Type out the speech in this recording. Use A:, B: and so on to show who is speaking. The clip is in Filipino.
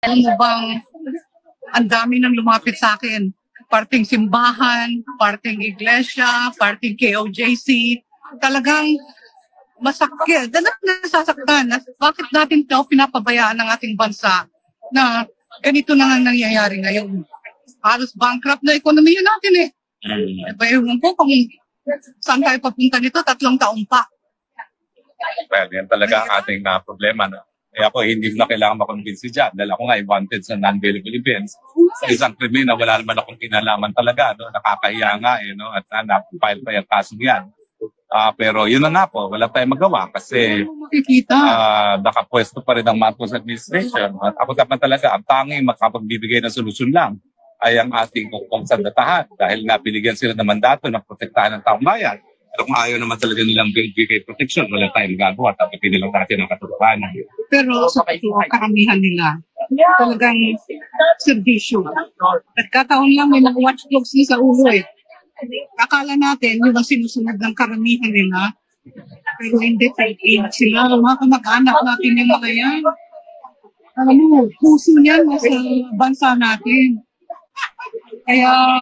A: Alam mo bang, ang dami nang lumapit sa akin. Parting simbahan, parting iglesia, parting KOJC. Talagang masakit. Dapat nasasaktan. Bakit natin ito pinapabayaan ng ating bansa na ganito na nga nangyayari ngayon? Halos bankrupt na ekonomiya natin eh. Ewan ko kung saan tayo papunta nito, 3 taon pa.
B: Well, yan talaga ang ating problema. No? Kaya ako, hindi mo na kailangan makonvince dyan. Dahil ako nga, wanted sa non-bailable events. Sa isang krimen na wala naman akong kinalaman talaga. No? Nakakahiya nga, no? At na-file pa yung kaso yan. Pero yun na nga po, wala tayong magawa kasi nakapwesto pa rin ang Marcos administration. At ako naman talaga, ang tanging makapagbibigay ng solusyon lang ay ang ating konsandatahan. Dahil nga binigyan sila ng mandato na protektahan ng taong bayan. Pero kung ayaw naman talaga nilang bigay protection, wala tayong gagawa. Tapos hindi lang natin ang katotohanan.
A: Pero sa karamihan nila, talagang servisyo. At kataon lang may mga watchdogs sa ulo eh. Akala natin yung ang sinusunod ng karamihan nila. Pero hindi, sila, mga kamag-anak natin yung mga yan. Alam mo, puso niyan sa bansa natin. Kaya